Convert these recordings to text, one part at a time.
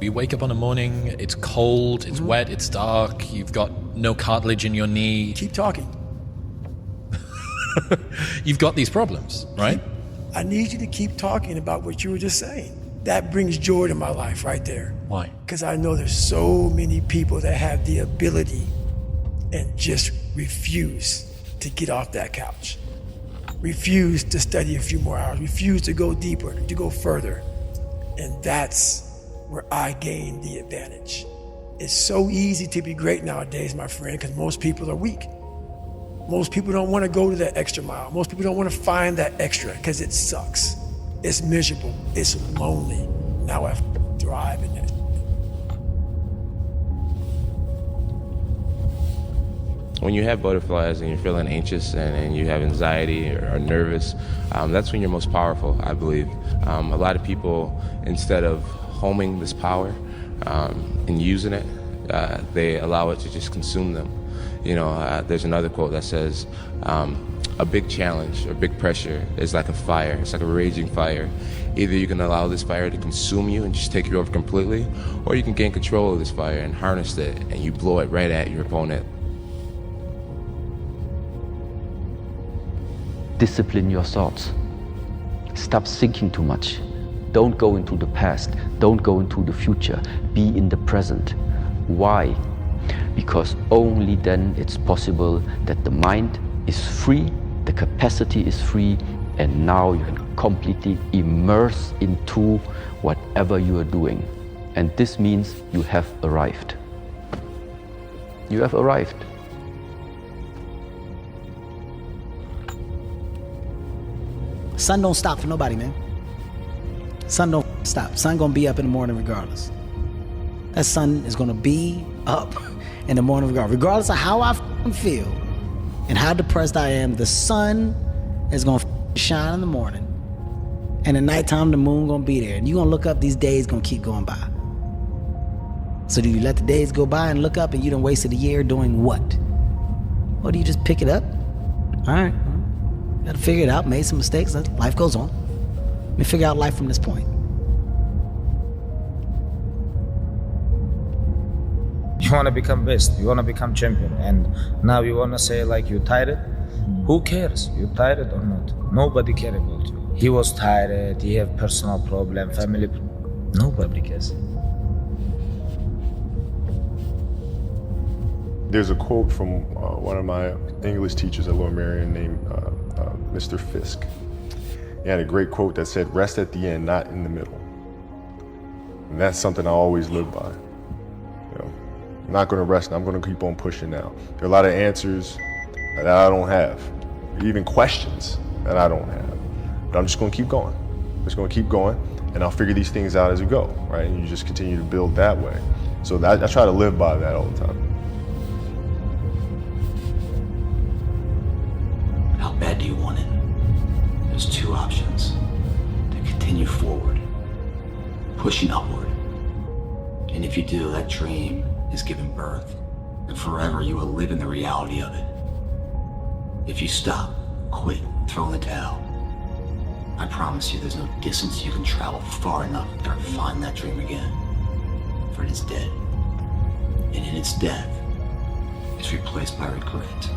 You wake up on a morning, it's cold, it's wet, it's dark, you've got no cartilage in your knee. Keep talking. You've got these problems, right? I need you to keep talking about what you were just saying. That brings joy to my life right there. Why? Because I know there's so many people that have the ability and just refuse to get off that couch. Refuse to study a few more hours, refuse to go deeper, to go further. And that's where I gain the advantage. It's so easy to be great nowadays, my friend, because most people are weak. Most people don't want to go to that extra mile. Most people don't want to find that extra because it sucks. It's miserable. It's lonely. Now I thrive in it. When you have butterflies and you're feeling anxious and you have anxiety or nervous, that's when you're most powerful, I believe. A lot of people, instead of homing this power and using it, they allow it to just consume them. You know, there's another quote that says, a big challenge or big pressure is like a fire. It's like a raging fire. Either you can allow this fire to consume you and just take you over completely, or you can gain control of this fire and harness it, and you blow it right at your opponent. Discipline your thoughts. Stop thinking too much. Don't go into the past. Don't go into the future. Be in the present. Why? Because only then it's possible that the mind is free, the capacity is free, and now you can completely immerse into whatever you are doing. And this means you have arrived. You have arrived. Sun don't stop for nobody, man. Sun don't stop. Sun gonna be up in the morning regardless. That sun is gonna be up in the morning regardless of how I feel and how depressed I am. The sun is gonna shine in the morning, and at nighttime the moon gonna be there. And you gonna look up, these days gonna keep going by. So do you let the days go by and look up and you done wasted a year doing what? Or do you just pick it up? All right. Gotta figure it out, made some mistakes, life goes on. Let me figure out life from this point. You want to become best, you want to become champion, and now you want to say like you tired? Who cares? You tired or not? Nobody cares about you. He was tired, he have personal problem, family problem. Nobody cares. There's a quote from one of my English teachers at Lower Merion named Mr. Fisk. He had a great quote that said, "Rest at the end, not in the middle." And that's something I always live by. You know, I'm not going to rest. I'm going to keep on pushing now. There are a lot of answers that I don't have, even questions that I don't have. But I'm just going to keep going. I'm just going to keep going, and I'll figure these things out as we go, right? And you just continue to build that way. So I try to live by that all the time. How bad do you want it? There's two options. To continue forward, pushing upward. And if you do, that dream is given birth, and forever you will live in the reality of it. If you stop, quit, throw in the towel, I promise you there's no distance you can travel far enough to ever find that dream again. For it is dead. And in its death, it's replaced by regret.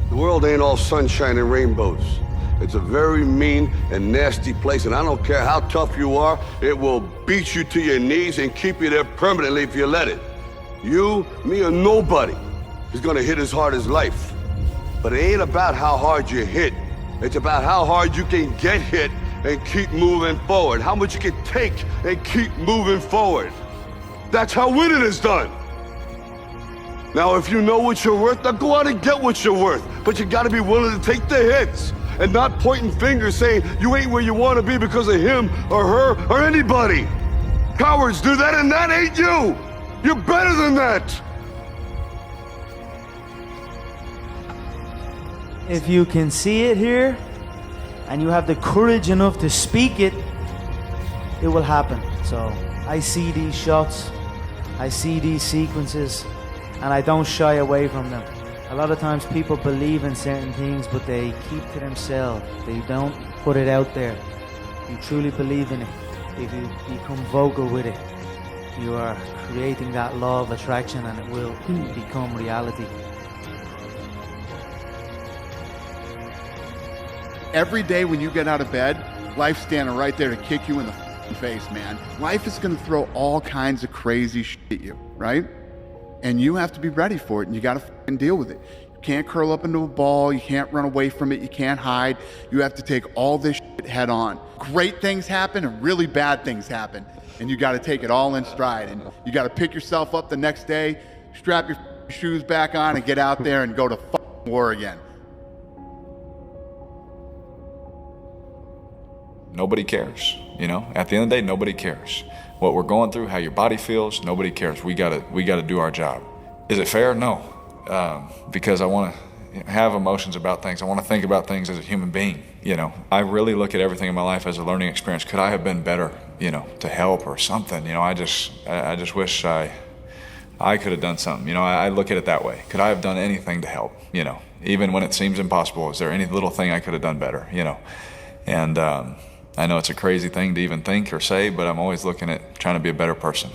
The world ain't all sunshine and rainbows. It's a very mean and nasty place, and I don't care how tough you are, it will beat you to your knees and keep you there permanently if you let it. You, me, or nobody is gonna hit as hard as life. But it ain't about how hard you hit. It's about how hard you can get hit and keep moving forward. How much you can take and keep moving forward. That's how winning is done. Now, if you know what you're worth, now go out and get what you're worth. But you gotta be willing to take the hits and not pointing fingers saying you ain't where you wanna be because of him or her or anybody. Cowards do that, and that ain't you. You're better than that. If you can see it here, and you have the courage enough to speak it, it will happen. So I see these shots, I see these sequences, and I don't shy away from them. A lot of times people believe in certain things, but they keep to themselves. They don't put it out there. you truly believe in it, if you become vocal with it, you are creating that law of attraction and it will become reality. Every day when you get out of bed, life's standing right there to kick you in the face, man. Life is gonna throw all kinds of crazy shit at you, right? And you have to be ready for it, and you gotta deal with it. You can't curl up into a ball, you can't run away from it, you can't hide. You have to take all this shit head on. Great things happen and really bad things happen, and you gotta take it all in stride. And you gotta pick yourself up the next day, strap your shoes back on, and get out there and go to war again. Nobody cares, you know? At the end of the day, nobody cares. What we're going through, how your body feels, nobody cares. We gotta do our job. Is it fair? No, because I want to have emotions about things. I want to think about things as a human being, you know? I really look at everything in my life as a learning experience. Could I have been better, you know, to help or something? You know, I just wish I could have done something. You know, I look at it that way. Could I have done anything to help, you know? Even when it seems impossible, is there any little thing I could have done better, you know? And I know it's a crazy thing to even think or say, but I'm always looking at trying to be a better person.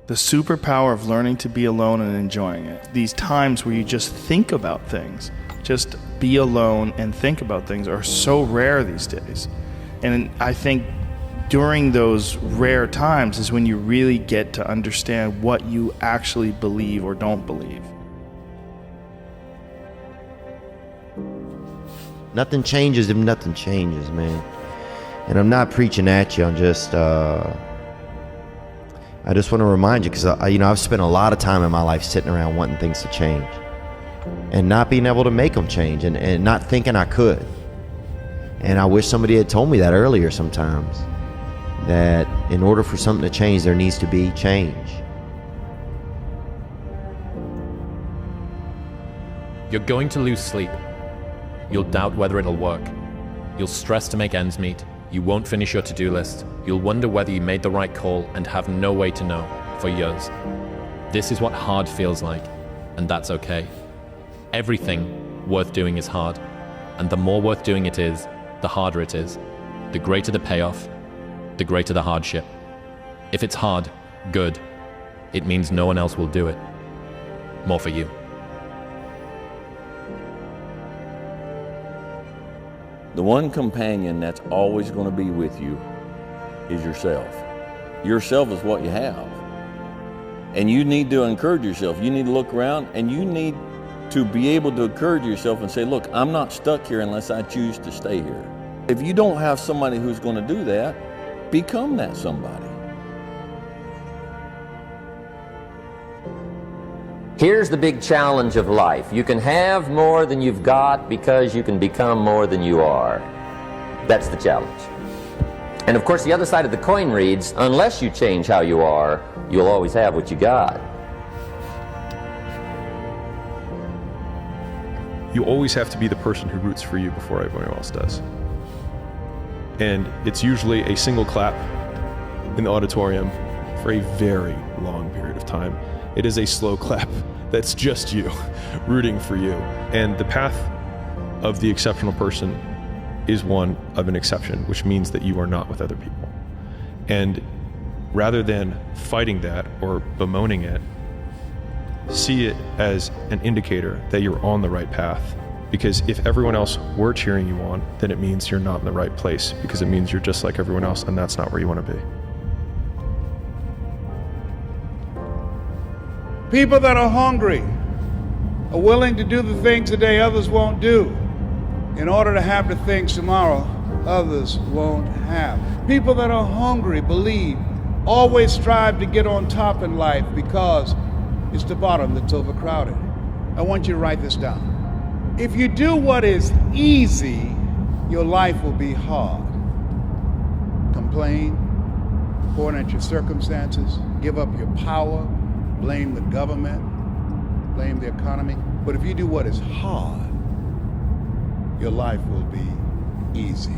The superpower of learning to be alone and enjoying it. These times where you just think about things, just be alone and think about things, are so rare these days. And I think during those rare times is when you really get to understand what you actually believe or don't believe. Nothing changes if nothing changes, man. And I'm not preaching at you. I'm just, I just want to remind you, because I've spent a lot of time in my life sitting around wanting things to change, and not being able to make them change, and not thinking I could. And I wish somebody had told me that earlier sometimes, that in order for something to change, there needs to be change. You're going to lose sleep. You'll doubt whether it'll work. You'll stress to make ends meet. You won't finish your to-do list. You'll wonder whether you made the right call and have no way to know for years. This is what hard feels like, and that's okay. Everything worth doing is hard, and the more worth doing it is, the harder it is. The greater the payoff, the greater the hardship. If it's hard, good. It means no one else will do it. More for you. The one companion that's always going to be with you is yourself. Yourself is what you have. And you need to encourage yourself. You need to look around, and you need to be able to encourage yourself and say, look, I'm not stuck here unless I choose to stay here. If you don't have somebody who's going to do that, become that somebody. Here's the big challenge of life. You can have more than you've got because you can become more than you are. That's the challenge. And of course, the other side of the coin reads, unless you change how you are, you'll always have what you got. You always have to be the person who roots for you before everyone else does. And it's usually a single clap in the auditorium for a very long period of time. It is a slow clap that's just you rooting for you. And the path of the exceptional person is one of an exception, which means that you are not with other people. And rather than fighting that or bemoaning it, see it as an indicator that you're on the right path. Because if everyone else were cheering you on, then it means you're not in the right place, because it means you're just like everyone else, and that's not where you want to be. People that are hungry are willing to do the things today others won't do in order to have the things tomorrow others won't have. People that are hungry believe, always strive to get on top in life because it's the bottom that's overcrowded. I want you to write this down. If you do what is easy, your life will be hard. Complain, point at your circumstances, give up your power, blame the government, blame the economy. But if you do what is hard, your life will be easy.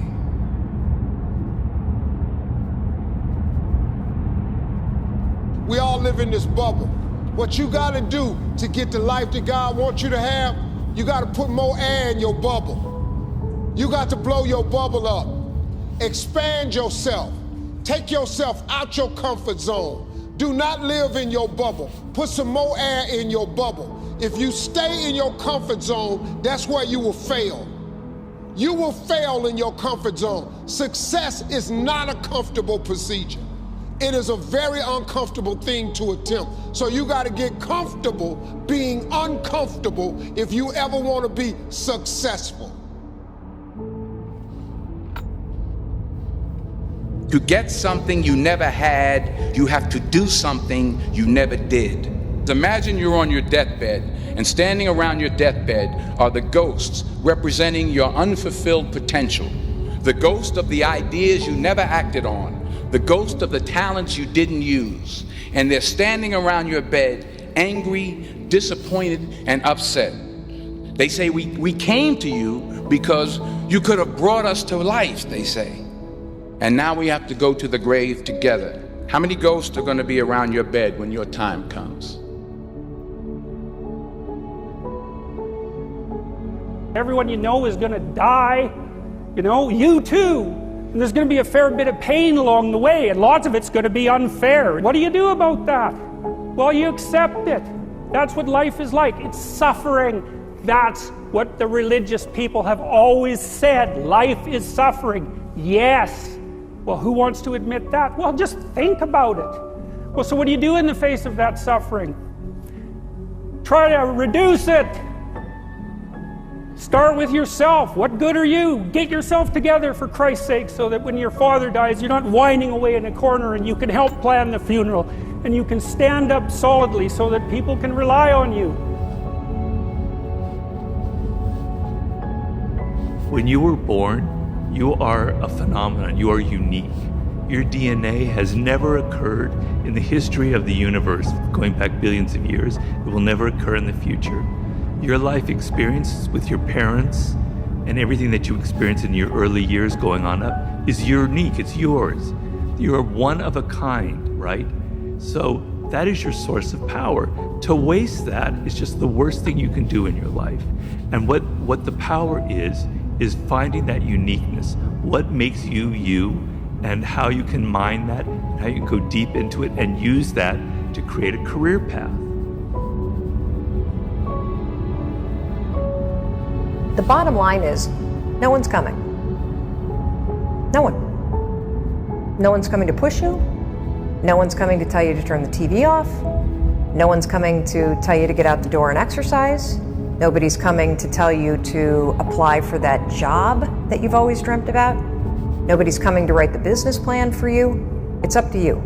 We all live in this bubble. What you gotta do to get the life that God wants you to have, you gotta put more air in your bubble. You got to blow your bubble up. Expand yourself. Take yourself out your comfort zone. Do not live in your bubble. Put some more air in your bubble. If you stay in your comfort zone, that's where you will fail. You will fail in your comfort zone. Success is not a comfortable procedure. It is a very uncomfortable thing to attempt. So you got to get comfortable being uncomfortable if you ever want to be successful. To get something you never had, you have to do something you never did. Imagine you're on your deathbed, and standing around your deathbed are the ghosts representing your unfulfilled potential. The ghost of the ideas you never acted on, the ghost of the talents you didn't use. And they're standing around your bed, angry, disappointed, and upset. They say, we came to you because you could have brought us to life, they say. And now we have to go to the grave together. How many ghosts are going to be around your bed when your time comes? Everyone you know is going to die. You know, you too. And there's going to be a fair bit of pain along the way, and lots of it's going to be unfair. What do you do about that? Well, you accept it. That's what life is like. It's suffering. That's what the religious people have always said. Life is suffering. Yes. Well, who wants to admit that? Well, just think about it. Well, so what do you do in the face of that suffering? Try to reduce it. Start with yourself. What good are you? Get yourself together, for Christ's sake, so that when your father dies, you're not whining away in a corner, and you can help plan the funeral, and you can stand up solidly so that people can rely on you. When you were born, you are a phenomenon. You are unique. Your DNA has never occurred in the history of the universe, going back billions of years. It will never occur in the future. Your life experience with your parents and everything that you experience in your early years going on up is unique. It's yours. You're one of a kind, right? So that is your source of power. To waste that is just the worst thing you can do in your life. And what the power is finding that uniqueness. What makes you you, and how you can mine that, and how you can go deep into it and use that to create a career path. The bottom line is, no one's coming. No one. No one's coming to push you. No one's coming to tell you to turn the TV off. No one's coming to tell you to get out the door and exercise. Nobody's coming to tell you to apply for that job that you've always dreamt about. Nobody's coming to write the business plan for you. It's up to you.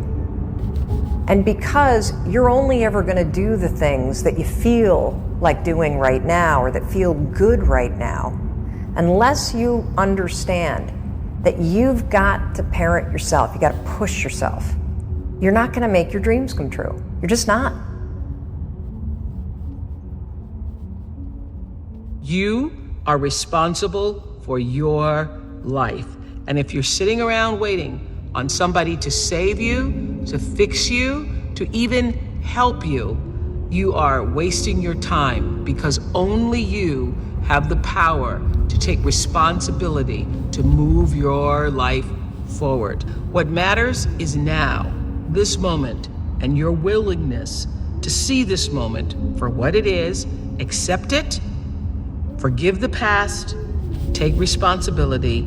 And because you're only ever going to do the things that you feel like doing right now, or that feel good right now, unless you understand that you've got to parent yourself, you got to push yourself, you're not going to make your dreams come true. You're just not. You are responsible for your life. And if you're sitting around waiting on somebody to save you, to fix you, to even help you, you are wasting your time, because only you have the power to take responsibility to move your life forward. What matters is now, this moment, and your willingness to see this moment for what it is, accept it, forgive the past, take responsibility,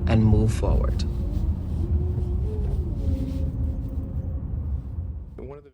and move forward.